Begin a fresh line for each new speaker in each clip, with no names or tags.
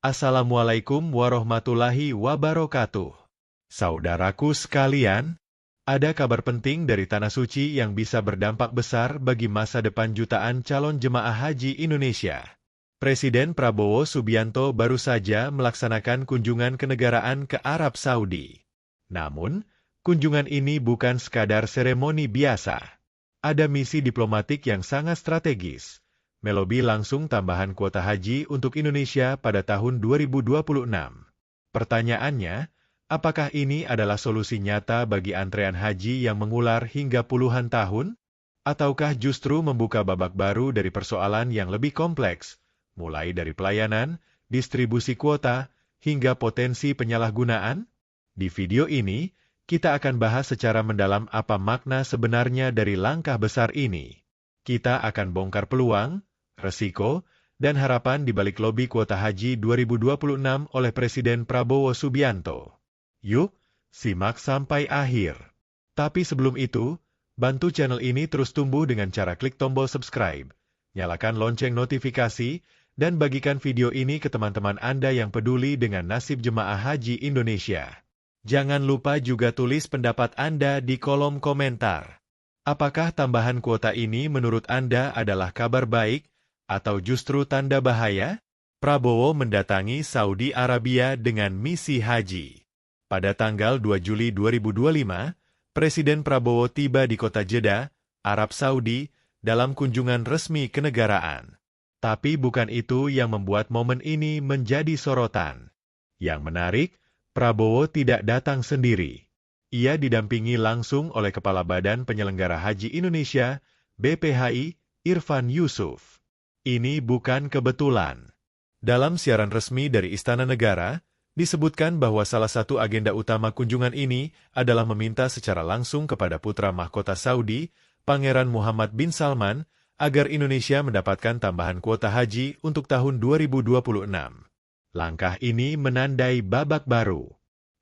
Assalamualaikum warahmatullahi wabarakatuh. Saudaraku sekalian, ada kabar penting dari Tanah Suci yang bisa berdampak besar bagi masa depan jutaan calon jemaah haji Indonesia. Presiden Prabowo Subianto baru saja melaksanakan kunjungan kenegaraan ke Arab Saudi. Namun, kunjungan ini bukan sekadar seremoni biasa. Ada misi diplomatik yang sangat strategis. Melobi langsung tambahan kuota haji untuk Indonesia pada tahun 2026. Pertanyaannya, apakah ini adalah solusi nyata bagi antrean haji yang mengular hingga puluhan tahun? Ataukah justru membuka babak baru dari persoalan yang lebih kompleks, mulai dari pelayanan, distribusi kuota, hingga potensi penyalahgunaan? Di video ini, kita akan bahas secara mendalam apa makna sebenarnya dari langkah besar ini. Kita akan bongkar peluang, resiko, dan harapan di balik lobi kuota haji 2026 oleh Presiden Prabowo Subianto. Yuk, simak sampai akhir. Tapi sebelum itu, bantu channel ini terus tumbuh dengan cara klik tombol subscribe, nyalakan lonceng notifikasi, dan bagikan video ini ke teman-teman Anda yang peduli dengan nasib jemaah haji Indonesia. Jangan lupa juga tulis pendapat Anda di kolom komentar. Apakah tambahan kuota ini menurut Anda adalah kabar baik, atau justru tanda bahaya? Prabowo mendatangi Saudi Arabia dengan misi haji. Pada tanggal 2 Juli 2025, Presiden Prabowo tiba di kota Jeddah, Arab Saudi, dalam kunjungan resmi kenegaraan. Tapi bukan itu yang membuat momen ini menjadi sorotan. Yang menarik, Prabowo tidak datang sendiri. Ia didampingi langsung oleh Kepala Badan Penyelenggara Haji Indonesia, BPHI, Irfan Yusuf. Ini bukan kebetulan. Dalam siaran resmi dari Istana Negara, disebutkan bahwa salah satu agenda utama kunjungan ini adalah meminta secara langsung kepada putra mahkota Saudi, Pangeran Muhammad bin Salman, agar Indonesia mendapatkan tambahan kuota haji untuk tahun 2026. Langkah ini menandai babak baru.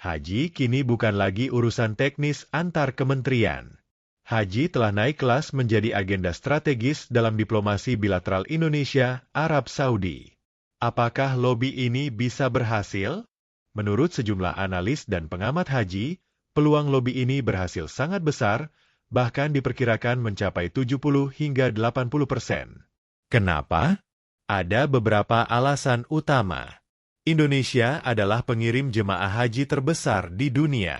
Haji kini bukan lagi urusan teknis antar kementerian. Haji telah naik kelas menjadi agenda strategis dalam diplomasi bilateral Indonesia-Arab Saudi. Apakah lobi ini bisa berhasil? Menurut sejumlah analis dan pengamat haji, peluang lobi ini berhasil sangat besar, bahkan diperkirakan mencapai 70 hingga 80%. Kenapa? Ada beberapa alasan utama. Indonesia adalah pengirim jemaah haji terbesar di dunia.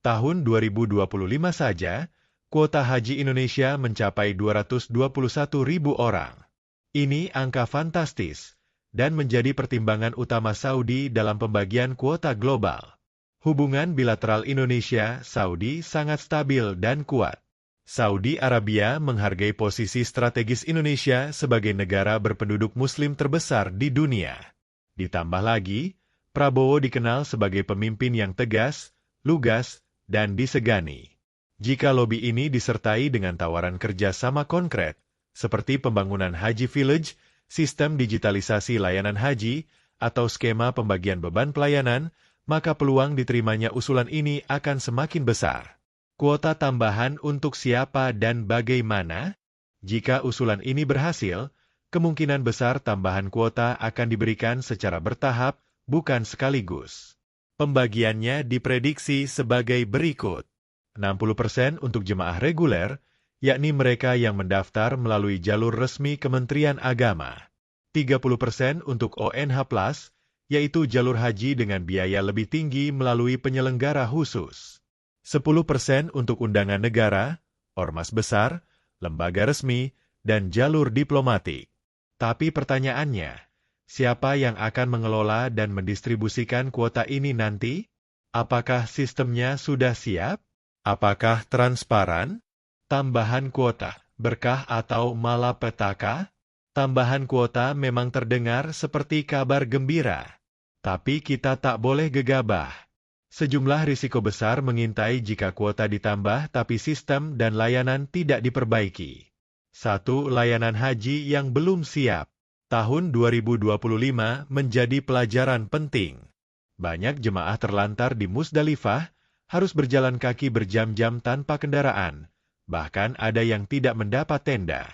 Tahun 2025 saja, kuota haji Indonesia mencapai 221.000 orang. Ini angka fantastis, dan menjadi pertimbangan utama Saudi dalam pembagian kuota global. Hubungan bilateral Indonesia-Saudi sangat stabil dan kuat. Saudi Arabia menghargai posisi strategis Indonesia sebagai negara berpenduduk Muslim terbesar di dunia. Ditambah lagi, Prabowo dikenal sebagai pemimpin yang tegas, lugas, dan disegani. Jika lobi ini disertai dengan tawaran kerjasama konkret, seperti pembangunan Haji Village, sistem digitalisasi layanan haji, atau skema pembagian beban pelayanan, maka peluang diterimanya usulan ini akan semakin besar. Kuota tambahan untuk siapa dan bagaimana? Jika usulan ini berhasil, kemungkinan besar tambahan kuota akan diberikan secara bertahap, bukan sekaligus. Pembagiannya diprediksi sebagai berikut. 60% untuk jemaah reguler, yakni mereka yang mendaftar melalui jalur resmi Kementerian Agama. 30% untuk ONH+, yaitu jalur haji dengan biaya lebih tinggi melalui penyelenggara khusus. 10% untuk undangan negara, ormas besar, lembaga resmi, dan jalur diplomatik. Tapi pertanyaannya, siapa yang akan mengelola dan mendistribusikan kuota ini nanti? Apakah sistemnya sudah siap? Apakah transparan? Tambahan kuota, berkah atau malapetaka? Tambahan kuota memang terdengar seperti kabar gembira. Tapi kita tak boleh gegabah. Sejumlah risiko besar mengintai jika kuota ditambah tapi sistem dan layanan tidak diperbaiki. 1. Layanan haji yang belum siap. Tahun 2025 menjadi pelajaran penting. Banyak jemaah terlantar di Musdalifah, harus berjalan kaki berjam-jam tanpa kendaraan, bahkan ada yang tidak mendapat tenda.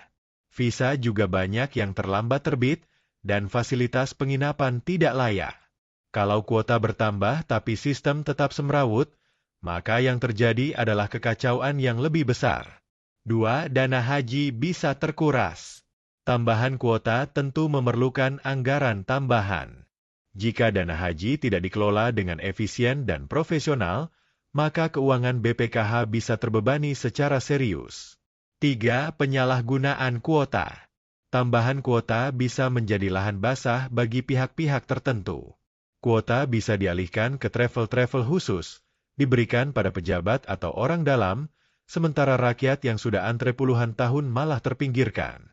Visa juga banyak yang terlambat terbit, dan fasilitas penginapan tidak layak. Kalau kuota bertambah tapi sistem tetap semrawut, maka yang terjadi adalah kekacauan yang lebih besar. 2. Dana haji bisa terkuras. Tambahan kuota tentu memerlukan anggaran tambahan. Jika dana haji tidak dikelola dengan efisien dan profesional, maka keuangan BPKH bisa terbebani secara serius. 3. Penyalahgunaan kuota. Tambahan kuota bisa menjadi lahan basah bagi pihak-pihak tertentu. Kuota bisa dialihkan ke travel-travel khusus, diberikan pada pejabat atau orang dalam, sementara rakyat yang sudah antre puluhan tahun malah terpinggirkan.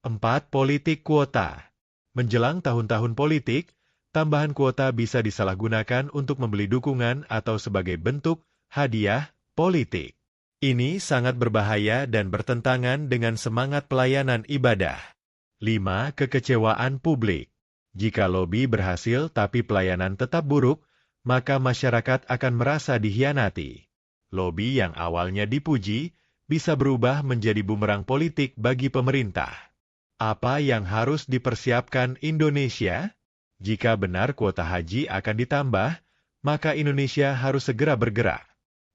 4. Politik kuota. Menjelang tahun-tahun politik, tambahan kuota bisa disalahgunakan untuk membeli dukungan atau sebagai bentuk hadiah politik. Ini sangat berbahaya dan bertentangan dengan semangat pelayanan ibadah. 5. Kekecewaan publik. Jika lobi berhasil tapi pelayanan tetap buruk, maka masyarakat akan merasa dihianati. Lobi yang awalnya dipuji bisa berubah menjadi bumerang politik bagi pemerintah. Apa yang harus dipersiapkan Indonesia? Jika benar kuota haji akan ditambah, maka Indonesia harus segera bergerak.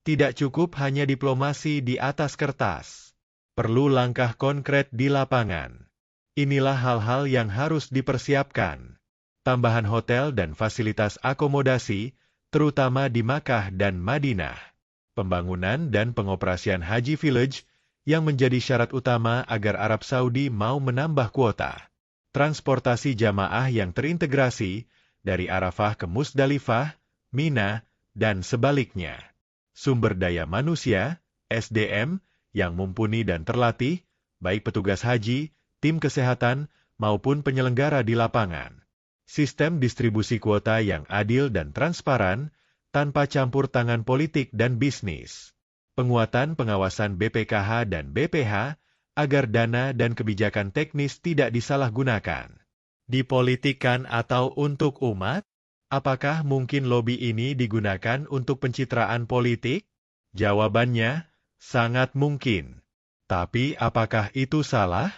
Tidak cukup hanya diplomasi di atas kertas. Perlu langkah konkret di lapangan. Inilah hal-hal yang harus dipersiapkan. Tambahan hotel dan fasilitas akomodasi, terutama di Makkah dan Madinah. Pembangunan dan pengoperasian Haji Village yang menjadi syarat utama agar Arab Saudi mau menambah kuota. Transportasi jamaah yang terintegrasi dari Arafah ke Musdalifah, Mina, dan sebaliknya. Sumber daya manusia, SDM, yang mumpuni dan terlatih, baik petugas haji, tim kesehatan, maupun penyelenggara di lapangan. Sistem distribusi kuota yang adil dan transparan, tanpa campur tangan politik dan bisnis. Penguatan pengawasan BPKH dan BPH, agar dana dan kebijakan teknis tidak disalahgunakan. Dipolitikkan atau untuk umat? Apakah mungkin lobi ini digunakan untuk pencitraan politik? Jawabannya, sangat mungkin. Tapi apakah itu salah?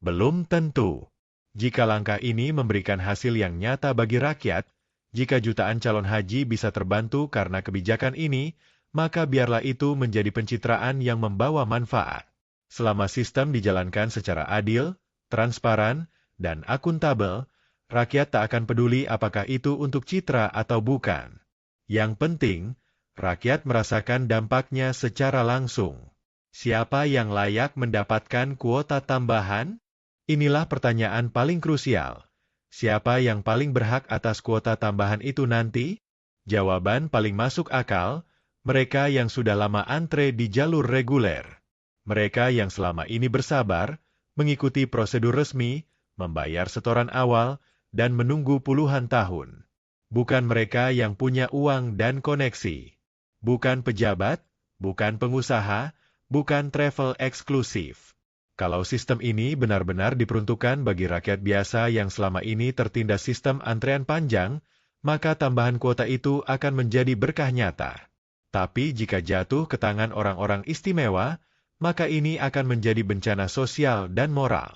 Belum tentu. Jika langkah ini memberikan hasil yang nyata bagi rakyat, jika jutaan calon haji bisa terbantu karena kebijakan ini, maka biarlah itu menjadi pencitraan yang membawa manfaat. Selama sistem dijalankan secara adil, transparan, dan akuntabel, rakyat tak akan peduli apakah itu untuk citra atau bukan. Yang penting, rakyat merasakan dampaknya secara langsung. Siapa yang layak mendapatkan kuota tambahan? Inilah pertanyaan paling krusial. Siapa yang paling berhak atas kuota tambahan itu nanti? Jawaban paling masuk akal, mereka yang sudah lama antre di jalur reguler. Mereka yang selama ini bersabar, mengikuti prosedur resmi, membayar setoran awal, dan menunggu puluhan tahun. Bukan mereka yang punya uang dan koneksi. Bukan pejabat, bukan pengusaha, bukan travel eksklusif. Kalau sistem ini benar-benar diperuntukkan bagi rakyat biasa yang selama ini tertindas sistem antrean panjang, maka tambahan kuota itu akan menjadi berkah nyata. Tapi jika jatuh ke tangan orang-orang istimewa, maka ini akan menjadi bencana sosial dan moral.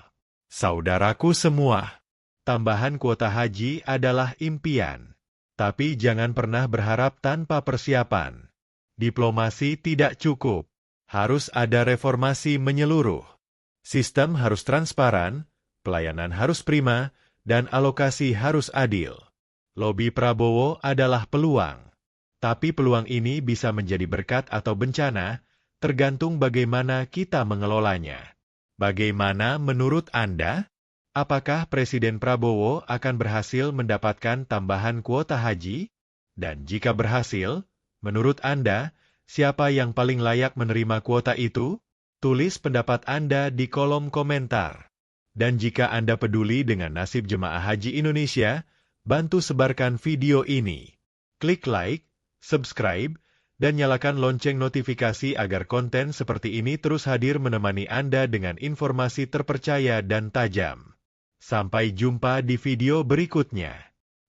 Saudaraku semua, tambahan kuota haji adalah impian. Tapi jangan pernah berharap tanpa persiapan. Diplomasi tidak cukup. Harus ada reformasi menyeluruh. Sistem harus transparan, pelayanan harus prima, dan alokasi harus adil. Lobi Prabowo adalah peluang. Tapi peluang ini bisa menjadi berkat atau bencana, tergantung bagaimana kita mengelolanya. Bagaimana menurut Anda? Apakah Presiden Prabowo akan berhasil mendapatkan tambahan kuota haji? Dan jika berhasil, menurut Anda, siapa yang paling layak menerima kuota itu? Tulis pendapat Anda di kolom komentar. Dan jika Anda peduli dengan nasib jemaah haji Indonesia, bantu sebarkan video ini. Klik like, subscribe, dan nyalakan lonceng notifikasi agar konten seperti ini terus hadir menemani Anda dengan informasi terpercaya dan tajam. Sampai jumpa di video berikutnya.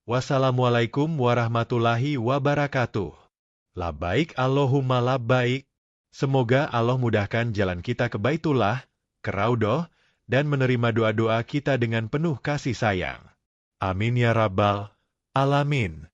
Wassalamualaikum warahmatullahi wabarakatuh. Labbaik Allahumma labbaik. Semoga Allah mudahkan jalan kita ke Baitullah, ke Raudhah, dan menerima doa-doa kita dengan penuh kasih sayang. Amin ya Rabbal Alamin.